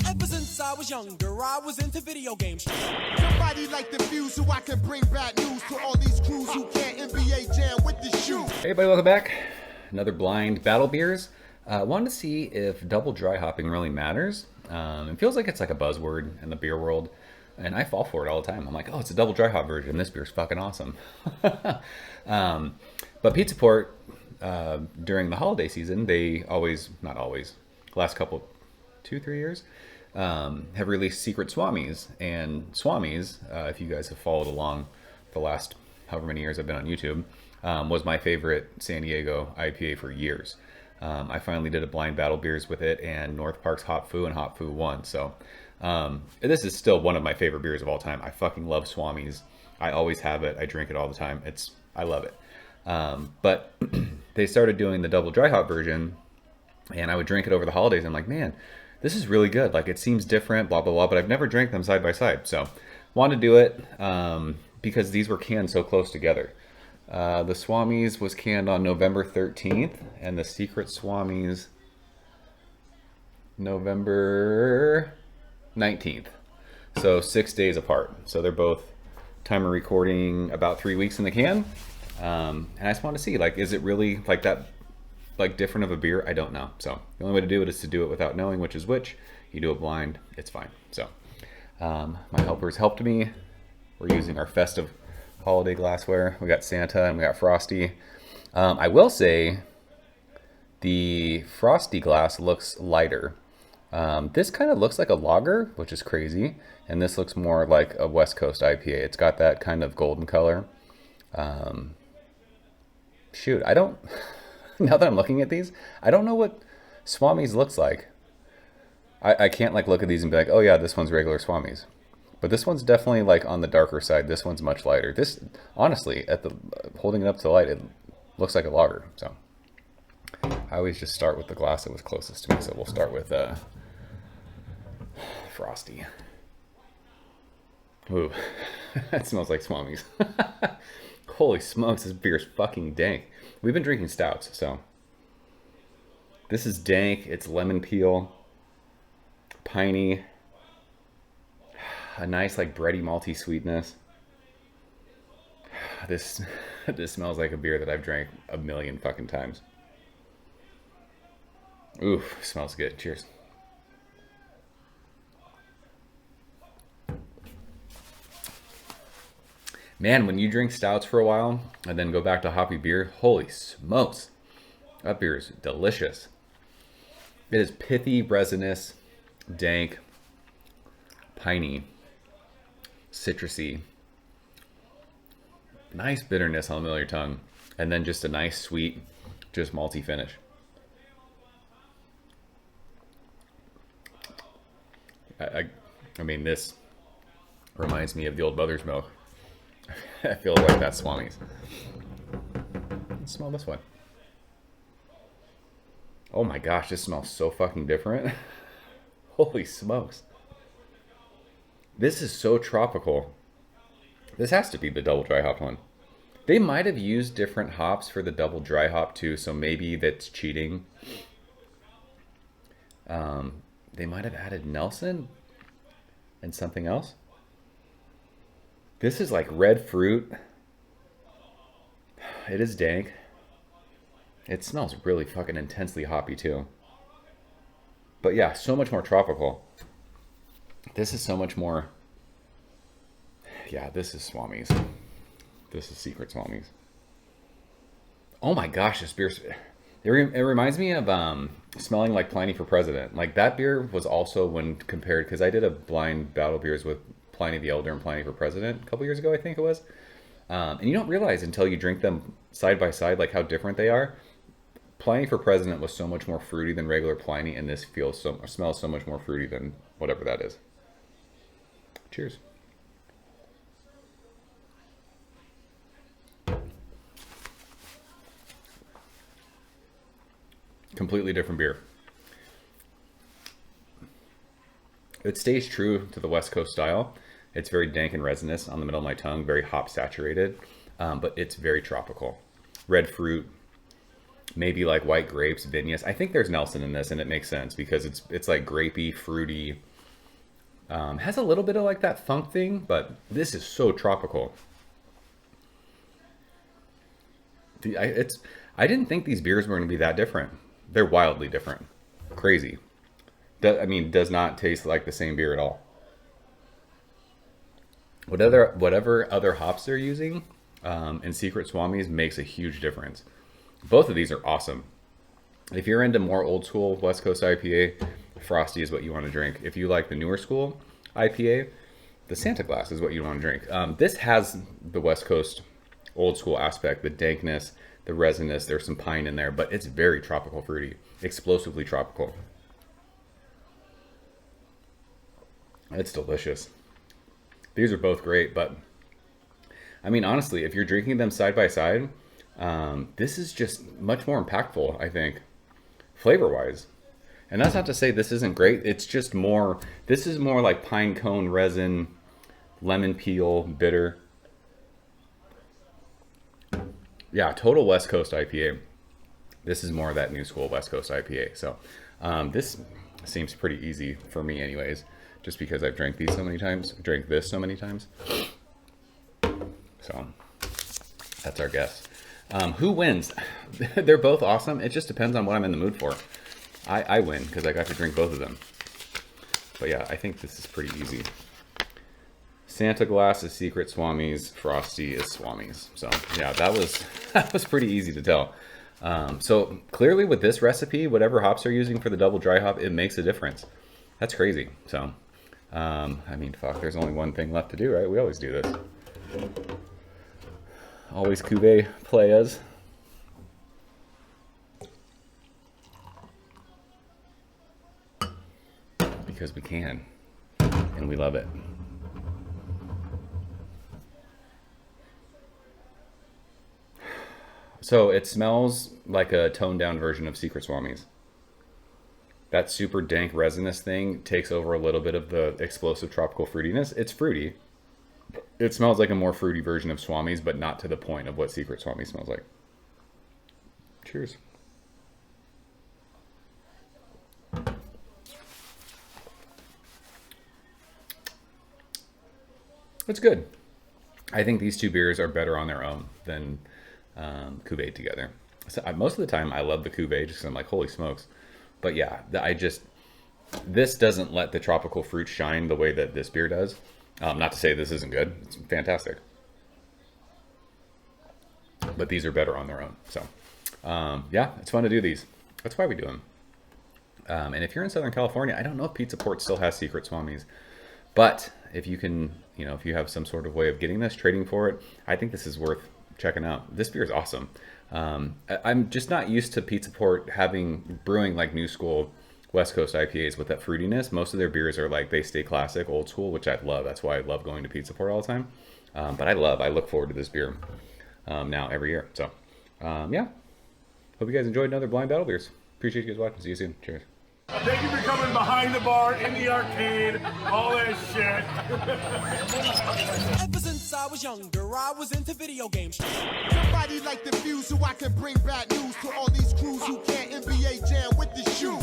Ever since I was younger, I was into video games. Somebody like the fuse so I can bring bad news to all these crews who can't NBA jam with the shoe. Hey everybody, welcome back. Another blind battle beers. Wanted to see if double dry hopping really matters. It feels like it's like a buzzword in the beer world, and I fall for it all the time. I'm like, oh, it's a double dry hop version. This beer's fucking awesome. But Pizza Port, during the holiday season, they always, not always, last couple, 2-3 years, have released Secret Swamis. And Swamis, if you guys have followed along the last however many years I've been on YouTube, was my favorite San Diego IPA for years. I finally did a blind battle beers with it, and North Park's Hop Fu, and Hop Fu won. So this is still one of my favorite beers of all time. I fucking love Swamis. I always have it. I drink it all the time. I love it. But they started doing the double dry hop version, and I would drink it over the holidays. I'm like, man, this is really good. Like, it seems different, blah, blah, blah. But I've never drank them side by side. So wanted to do it because these were canned so close together. The Swamis was canned on November 13th, and the Secret Swamis November 19th. So 6 days apart. So they're both time of recording about 3 weeks in the can. And I just want to see, like, is it really like that, like, different of a beer? I don't know. So the only way to do it is to do it without knowing which is which. You do it blind, it's fine. So my helpers helped me. We're using our festive holiday glassware. We got Santa and we got Frosty. I will say the Frosty glass looks lighter. This kind of looks like a lager, which is crazy. And this looks more like a West Coast IPA. It's got that kind of golden color. Shoot, I don't, now that I'm looking at these, I don't know what Swami's looks like. I can't like look at these and be like, oh yeah, this one's regular Swami's. But this one's definitely like on the darker side. This one's much lighter. This, honestly, at the holding it up to the light, it looks like a lager. So I always just start with the glass that was closest to me. So we'll start with Frosty. Ooh, that smells like Swami's. Holy smokes, this beer's fucking dank. We've been drinking stouts, so this is dank. It's lemon peel, piney, a nice like bready malty sweetness. This smells like a beer that I've drank a million fucking times. Ooh, smells good. Cheers. Man, when you drink stouts for a while and then go back to hoppy beer, holy smokes, that beer is delicious. It is pithy, resinous, dank, piney, citrusy, nice bitterness on the middle of your tongue, and then just a nice sweet, just malty finish. I mean, this reminds me of the old mother's milk. I feel like that's Swami's. Let's smell this one. Oh my gosh, this smells so fucking different. Holy smokes. This is so tropical. This has to be the double dry hop one. They might have used different hops for the double dry hop too, so maybe that's cheating. They might have added Nelson and something else. This is like red fruit. It is dank. It smells really fucking intensely hoppy too. But yeah, so much more tropical. This is so much more. Yeah, this is Swami's. This is Secret Swami's. Oh my gosh, this beer. It reminds me of smelling like Pliny for President. Like that beer was also when compared, because I did a blind battle beers with Pliny the Elder and Pliny for President a couple years ago, I think it was. And you don't realize until you drink them side by side, like how different they are. Pliny for President was so much more fruity than regular Pliny, and this smells so much more fruity than whatever that is. Cheers. Completely different beer. It stays true to the West Coast style. It's very dank and resinous on the middle of my tongue, very hop saturated, but it's very tropical. Red fruit, maybe like white grapes, vinous. I think there's Nelson in this, and it makes sense because it's like grapey, fruity. Has a little bit of like that funk thing, but this is so tropical. I didn't think these beers were going to be that different. They're wildly different. Crazy. Does not taste like the same beer at all. Whatever other hops they're using in Secret Swamis makes a huge difference. Both of these are awesome. If you're into more old school West Coast IPA, Frosty is what you want to drink. If you like the newer school IPA, the Santa Glass is what you want to drink. This has the West Coast old school aspect, the dankness, the resinous. There's some pine in there, but it's very tropical fruity, explosively tropical. It's delicious. These are both great, but I mean, honestly, if you're drinking them side by side, this is just much more impactful, I think, flavor-wise. And that's not to say this isn't great. It's just more, this is more like pine cone resin, lemon peel, bitter. Yeah, total West Coast IPA. This is more of that new school West Coast IPA. So this seems pretty easy for me anyways, just because I've drank these so many times, drank this so many times. So that's our guess. Who wins? They're both awesome. It just depends on what I'm in the mood for. I win because I got to drink both of them. But yeah, I think this is pretty easy. Santa Glass is Secret Swamis. Frosty is Swamis. So yeah, that was pretty easy to tell. So clearly with this recipe, whatever hops they're using for the double dry hop, it makes a difference. That's crazy. So, I mean, fuck, there's only one thing left to do, right? We always do this. Always cuvee playas. Because we can, and we love it. So it smells like a toned down version of Secret Swamis. That super dank resinous thing takes over a little bit of the explosive tropical fruitiness. It's fruity. It smells like a more fruity version of Swamis, but not to the point of what Secret Swami smells like. Cheers. It's good. I think these two beers are better on their own than cuvee together. So most of the time I love the cuvee just because I'm like, holy smokes. But yeah, this doesn't let the tropical fruit shine the way that this beer does. Not to say this isn't good. It's fantastic. But these are better on their own. So yeah, it's fun to do these. That's why we do them. And if you're in Southern California, I don't know if Pizza Port still has Secret Swamis. But if you can, if you have some sort of way of getting this, trading for it, I think this is worth checking out. This beer is awesome. I'm just not used to Pizza Port brewing like new school West Coast IPAs with that fruitiness. Most of their beers are like, they stay classic, old school, which I love. That's why I love going to Pizza Port all the time. But I look forward to this beer now every year. So yeah, hope you guys enjoyed another Blind Battle Beers. Appreciate you guys watching. See you soon. Cheers. Thank you for coming behind the bar, in the arcade, all that shit. Ever since I was younger, I was into video games. Somebody like the Fuse so I can bring bad news to all these crews who can't NBA jam with the shoe.